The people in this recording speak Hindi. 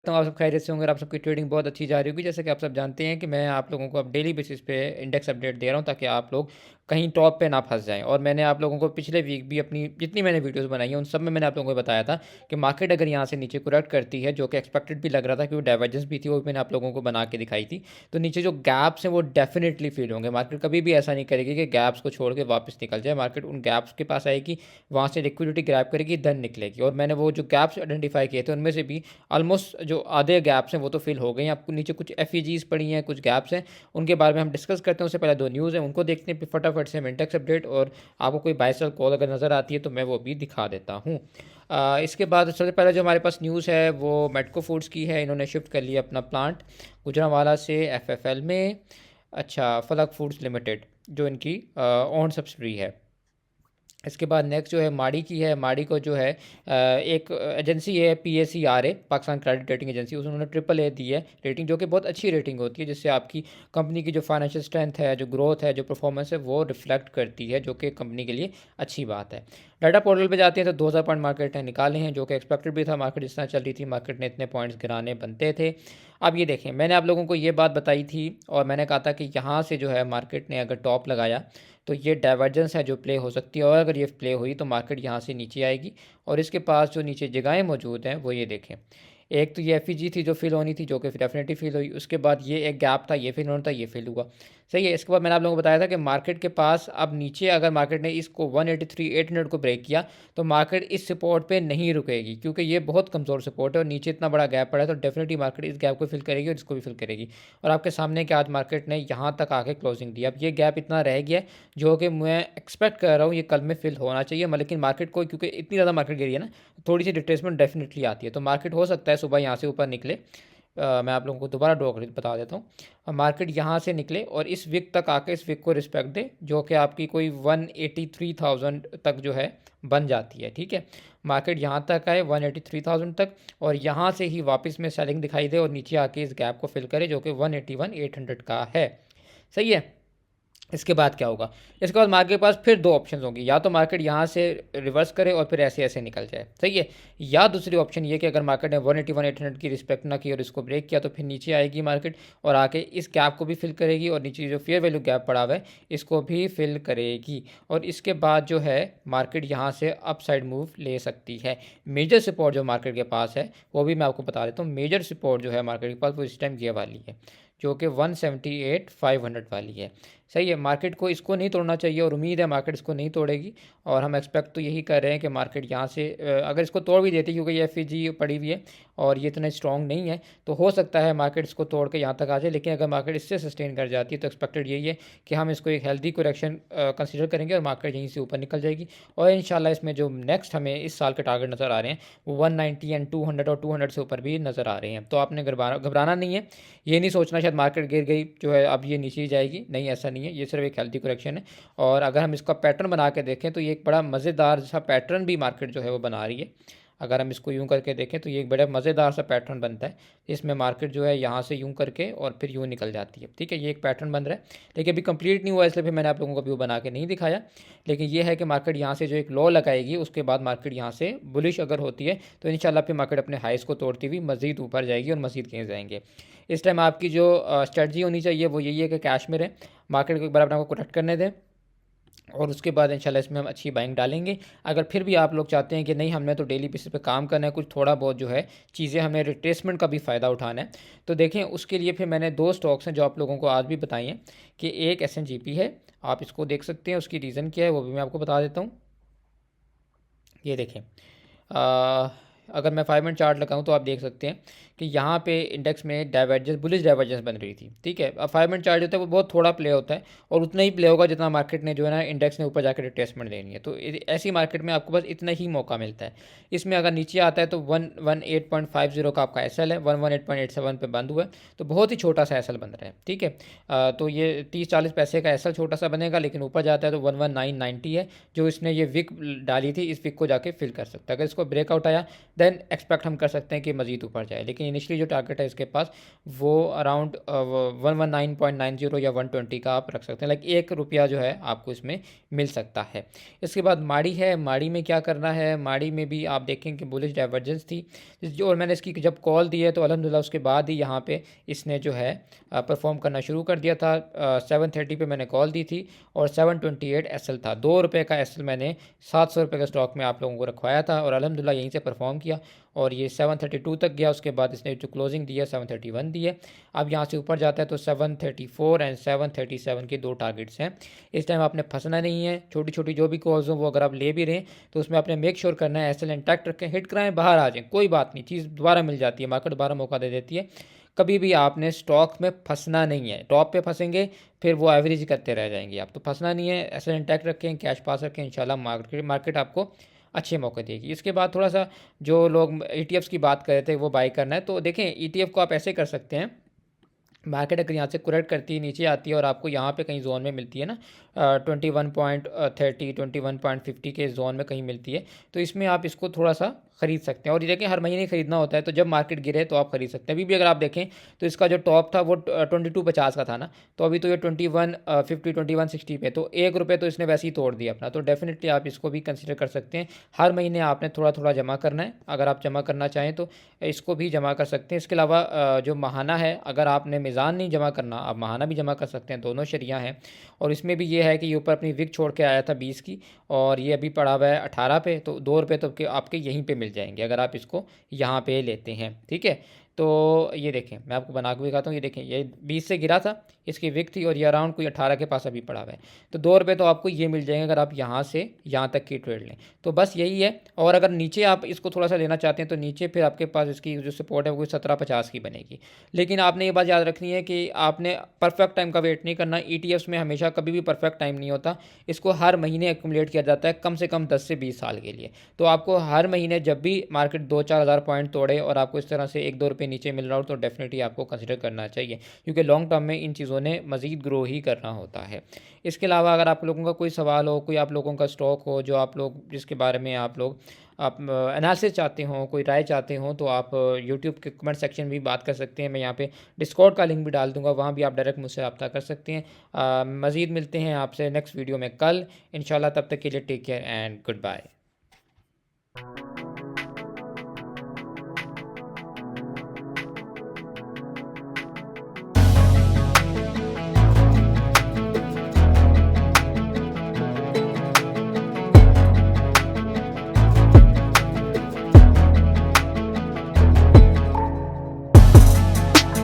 तो आप सब खैरियत से होंगे और आप सबकी ट्रेडिंग बहुत अच्छी जा रही होगी। जैसे कि आप सब जानते हैं कि मैं आप लोगों को अब डेली बेसिस पे इंडेक्स अपडेट दे रहा हूँ ताकि आप लोग कहीं टॉप पे ना फंस जाएं। और मैंने आप लोगों को पिछले वीक भी अपनी जितनी मैंने वीडियोस बनाई हैं उन सब में मैंने आप लोगों को बताया था कि मार्केट अगर यहाँ से नीचे करेक्ट करती है, जो कि एक्सपेक्टेड भी लग रहा था क्योंकि डाइवर्जेंस भी थी, वो मैंने आप लोगों को बना के दिखाई थी, तो नीचे जो गैप्स हैं वो डेफिनेटली फील होंगे। मार्केट कभी भी ऐसा नहीं करेगी कि गैप्स को छोड़ के वापस निकल जाए। मार्केट उन गैप्स के पास आएगी, वहाँ से लिक्विडिटी ग्रैब करेगी, देन निकलेगी। और मैंने वो जो गैप्स आइडेंटिफाई किए थे उनमें से भी ऑलमोस्ट जो आधे गैप्स हैं वो तो फिल हो गए हैं। आपको नीचे कुछ एफ पड़ी हैं, कुछ गैप्स हैं, उनके बारे में हम डिस्कस करते हैं। उससे पहले दो न्यूज़ हैं, उनको देखते हैं फटाफट से हम इंडेक्स अपडेट। और आपको कोई बाय सेल कॉल अगर नज़र आती है तो मैं वो भी दिखा देता हूँ। इसके बाद सबसे पहले जो हमारे पास न्यूज़ है वो मेडको फूड्स की है। इन्होंने शिफ्ट कर लिया अपना प्लांट गुजरांवाला से एफएफएल में। अच्छा, फलक फूड्स लिमिटेड जो इनकी ओन सब्सिडरी है। इसके बाद नेक्स्ट जो है माड़ी की है। माड़ी को जो है एक एजेंसी है PACRA, Pakistan credit rating agency, उन्होंने AAA दी है रेटिंग, जो कि बहुत अच्छी रेटिंग होती है, जिससे आपकी कंपनी की जो फाइनेंशियल स्ट्रेंथ है, जो ग्रोथ है, जो परफॉर्मेंस है, वो रिफ्लेक्ट करती है, जो कि कंपनी के लिए अच्छी बात है। डाटा पोर्टल पे जाते हैं तो 2000 पॉइंट मार्केट ने निकाले हैं, जो कि एक्सपेक्टेड भी था। मार्केट जिस तरह चल रही थी, मार्केट ने इतने पॉइंट्स गिराने बनते थे। अब ये देखें, मैंने आप लोगों को ये बात बताई थी और मैंने कहा था कि यहाँ से जो है मार्केट ने अगर टॉप लगाया तो ये डाइवर्जेंस है जो प्ले हो सकती है, और अगर ये प्ले हुई तो मार्केट यहाँ से नीचे आएगी। और इसके पास जो नीचे जगहें मौजूद हैं वो ये देखें। एक तो ये एफ थी जो फिल होनी थी, जो कि डेफिनेटली फिल हुई। उसके बाद ये एक गैप था, ये फिल होना था, ये फिल हुआ। सही है। इसके बाद मैंने आप लोगों को बताया था कि मार्केट के पास अब नीचे अगर मार्केट ने इसको 183 800 को ब्रेक किया तो मार्केट इस सपोर्ट पे नहीं रुकेगी, क्योंकि ये बहुत कमज़ोर सपोर्ट है और नीचे इतना बड़ा गैप पड़ा है, तो डेफिनेटली मार्केट इस गैप को फिल करेगी और इसको भी फिल करेगी। और आपके सामने कि आज मार्केट ने यहाँ तक आके क्लोजिंग दी। अब ये गैप इतना रह गया है जो कि मैं एक्सपेक्ट कर रहा हूँ ये कल में फिल होना चाहिए, लेकिन मार्केट को क्योंकि इतनी ज़्यादा मार्केट गिरी है ना, थोड़ी सी रिट्रेसमेंट डेफिनेटली आती है। तो मार्केट हो सकता है सुबह यहाँ से ऊपर निकले। मैं आप लोगों को दोबारा ड्रॉ कर बता देता हूँ। मार्केट यहाँ से निकले और इस वीक तक आके इस वीक को रिस्पेक्ट दे, जो कि आपकी कोई 183,000 तक जो है बन जाती है। ठीक है, मार्केट यहाँ तक आए 183,000 तक और यहाँ से ही वापस में सेलिंग दिखाई दे और नीचे आके इस गैप को फिल करे, जो कि 181 800 का है। सही है। इसके बाद क्या होगा? इसके बाद मार्केट के पास फिर दो ऑप्शन होंगी, या तो मार्केट यहाँ से रिवर्स करे और फिर ऐसे ऐसे निकल जाए। सही है। या दूसरी ऑप्शन ये कि अगर मार्केट ने 181 800 की रिस्पेक्ट ना की और इसको ब्रेक किया तो फिर नीचे आएगी मार्केट और आके इस गैप को भी फिल करेगी और नीचे जो फेयर वैल्यू गैप पड़ा हुआ है इसको भी फिल करेगी। और इसके बाद जो है मार्केट यहाँ से अप साइड मूव ले सकती है। मेजर सपोर्ट जो मार्केट के पास है वो भी मैं आपको बता देता हूँ। मेजर सपोर्ट जो है मार्केट के पास वो इस टाइम ये वाली है, जो कि 178 500 वाली है। सही है। मार्केट को इसको नहीं तोड़ना चाहिए और उम्मीद है मार्केट इसको नहीं तोड़ेगी। और हम एक्सपेक्ट तो यही कर रहे हैं कि मार्केट यहाँ से अगर इसको तोड़ भी देती, क्योंकि ये एफ पड़ी हुई है और ये इतना स्ट्रॉन्ग नहीं है, तो हो सकता है मार्केट इसको तोड़ के यहाँ तक आ जाए। लेकिन अगर मार्केट इससे सस्टेन कर जाती है तो एक्सपेक्टेड यही है कि हम इसको एक हेल्दी करेक्शन कंसिडर करेंगे और मार्केट यहीं से ऊपर निकल जाएगी। और इंशाल्लाह इसमें जो नेक्स्ट हमें इस साल के टारगेट नज़र आ रहे हैं वो 190 एंड 200 और 200 से ऊपर भी नज़र आ रहे हैं। तो आपने घबराना नहीं है। ये नहीं सोचना शायद मार्केट गिर गई जो है अब ये नीचे ही जाएगी, नहीं, ऐसा नहीं है। ये सिर्फ एक हेल्दी करेक्शन है। और अगर हम इसका पैटर्न बना के देखें तो ये एक बड़ा मज़ेदार सा पैटर्न भी मार्केट जो है वो बना रही है। अगर हम इसको यूं करके देखें तो ये एक बड़ा मज़ेदार सा पैटर्न बनता है। इसमें मार्केट जो है यहाँ से यूं करके और फिर यूं निकल जाती है। ठीक है, ये एक पैटर्न बन रहा है, लेकिन अभी कंप्लीट नहीं हुआ, इसलिए फिर मैंने आप लोगों को व्यू बना के नहीं दिखाया। लेकिन ये है कि मार्केट यहाँ से जो एक लो लगाएगी उसके बाद मार्केट यहाँ से बुलिश अगर होती है तो इंशाल्लाह फिर मार्केट अपने हाइस को तोड़ती हुई मज़ीद ऊपर जाएगी और मज़ीद कहीं जाएंगे। इस टाइम आपकी जो स्ट्रेटजी होनी चाहिए वो यही है कि कैश में रहें, मार्केट को एक बार अपना को करेक्ट करने दें और उसके बाद इंशाल्लाह इसमें हम अच्छी बाइंग डालेंगे। अगर फिर भी आप लोग चाहते हैं कि नहीं हमने तो डेली बेसिस पे काम करना है, कुछ थोड़ा बहुत जो है चीज़ें हमें रिट्रेसमेंट का भी फ़ायदा उठाना है, तो देखें उसके लिए फिर मैंने दो स्टॉक्स हैं जो आप लोगों को आज भी बताई हैं कि एक SNGP है, आप इसको देख सकते हैं। उसकी रीज़न क्या है वो भी मैं आपको बता देता हूँ। ये देखें, अगर मैं 5 मिनट चार्ट लगाऊं तो आप देख सकते हैं कि यहाँ पे इंडेक्स में डाइवर्जेंस, बुलिश डाइवर्जेंस बन रही थी। ठीक है, अब 5 मिनट चार्ट जो होता है वो बहुत थोड़ा प्ले होता है और उतना ही प्ले होगा जितना मार्केट ने जो है ना इंडेक्स ने ऊपर जाकर रिट्रेसमेंट देनी है। तो ऐसी मार्केट में आपको बस इतना ही मौका मिलता है। इसमें अगर नीचे आता है तो 118.50 का आपका SL है, 118.87 पे बंद हुआ है, तो बहुत ही छोटा सा SL बन रहा है। ठीक है, तो ये 30-40 पैसे का SL छोटा सा बनेगा, लेकिन ऊपर जाता है तो 11990 है जो इसने ये विक डाली थी, इस विक को जाके फिल कर सकता है। अगर इसको ब्रेकआउट आया देन एक्सपेक्ट हम कर सकते हैं कि मज़ीद ऊपर जाए। लेकिन इनिशियली जो टारगेट है इसके पास वो अराउंड 119.90 या 120 का आप रख सकते हैं। लाइक ₹1 जो है आपको इसमें मिल सकता है। इसके बाद माड़ी है, माड़ी में क्या करना है, माड़ी में भी आप देखें कि बुलिश डाइवर्जेंस थी जो, और मैंने इसकी जब कॉल दी है तो अल्हम्दुलिल्लाह उसके बाद ही यहाँ पे इसने जो है परफॉर्म करना शुरू कर दिया था। 730 पे मैंने कॉल दी थी और 728 एसएल था। ₹2 का एसएल मैंने ₹700 का स्टॉक में आप लोगों को रखवाया था और अल्हम्दुलिल्लाह यहीं से परफॉर्म किया और ये 732 तक गया। उसके बाद इसने जो क्लोजिंग दी है 731 दी है। अब यहाँ से ऊपर जाता है तो 734 एंड 737 के 2 टारगेट्स हैं। इस टाइम आपने फंसना नहीं है। छोटी छोटी जो भी कॉल्स हों वो अगर आप ले भी रहे हैं तो उसमें आपने मेक श्योर करना है एसएल इंटैक्ट रखें, हिट कराएं, बाहर आ जाएं, कोई बात नहीं, चीज़ दोबारा मिल जाती है, मार्केट दोबारा मौका दे देती है। कभी भी आपने स्टॉक में फंसना नहीं है। टॉप पे फंसेंगे फिर वो एवरेज करते रह जाएंगे आप, तो फंसना नहीं है। एसएल इंटैक्ट रखें, कैश पास रखें, इंशाल्लाह मार्केट आपको अच्छे मौके देगी। इसके बाद थोड़ा सा जो लोग ईटीएफ्स की बात कर रहे थे वो बाई करना है, तो देखें ईटीएफ को आप ऐसे कर सकते हैं। मार्केट अगर यहाँ से करेक्ट करती है, नीचे आती है और आपको यहाँ पे कहीं जोन में मिलती है ना 21.30 21.50 के जोन में कहीं मिलती है, तो इसमें आप इसको थोड़ा सा ख़रीद सकते हैं। और ये देखें हर महीने खरीदना होता है, तो जब मार्केट गिरे तो आप खरीद सकते हैं। अभी भी अगर आप देखें तो इसका जो टॉप था वो 22.50 का था ना, तो अभी तो ये 21.50 21.60 पे, तो ₹1 तो इसने वैसे ही तोड़ दिया अपना। तो डेफिनेटली आप इसको भी कंसिडर कर सकते हैं। हर महीने आपने थोड़ा थोड़ा जमा करना है। अगर आप जमा करना चाहें तो इसको भी जमा कर सकते हैं। इसके अलावा जो महाना है, अगर आपने मीज़ान नहीं जमा करना, आप महाना भी जमा कर सकते हैं, दोनों शरिया हैं। और इसमें भी ये है कि ये ऊपर अपनी विक छोड़ के आया था 20 की और ये अभी पड़ा हुआ है 18 पे, तो ₹2 तो आपके यहीं पे मिल जाएंगे अगर आप इसको यहाँ पे लेते हैं। ठीक है, तो ये देखें मैं आपको बना के दिखाता हूँ। ये देखें ये 20 से गिरा था, इसकी विक थी और ये अराउंड कोई 18 के पास अभी पड़ा हुआ है, तो ₹2 तो आपको ये मिल जाएंगे अगर आप यहाँ से यहाँ तक की ट्रेड लें। तो बस यही है। और अगर नीचे आप इसको थोड़ा सा लेना चाहते हैं तो नीचे फिर आपके पास इसकी जो सपोर्ट है वो 17.50 की बनेगी। लेकिन आपने ये बात याद रखनी है कि आपने परफेक्ट टाइम का वेट नहीं करना। ईटीएफ्स में हमेशा कभी भी परफेक्ट टाइम नहीं होता, इसको हर महीने एक्यूमुलेट किया जाता है, कम से कम 10 से 20 साल के लिए। तो आपको हर महीने जब भी मार्केट 2-4 हज़ार पॉइंट तोड़े और आपको इस तरह से ₹1-2 नीचे मिल रहा हो तो डेफिनेटली आपको कंसिडर करना चाहिए, क्योंकि लॉन्ग टर्म में इन चीज़ों ने मज़ीद ग्रो ही करना होता है। इसके अलावा अगर आप लोगों का कोई सवाल हो, कोई आप लोगों का स्टॉक हो जो आप लोग जिसके बारे में आप एनालिसिस चाहते हो, कोई राय चाहते हो, तो आप यूट्यूब के कमेंट सेक्शन में भी बात कर सकते हैं। मैं यहाँ पे डिस्कॉर्ड का लिंक भी डाल दूँगा, वहाँ भी आप डायरेक्ट मुझसे रब्ता कर सकते हैं। मज़ीद मिलते हैं आपसे नेक्स्ट वीडियो में कल इंशाल्लाह। तब तक के लिए take care and good bye.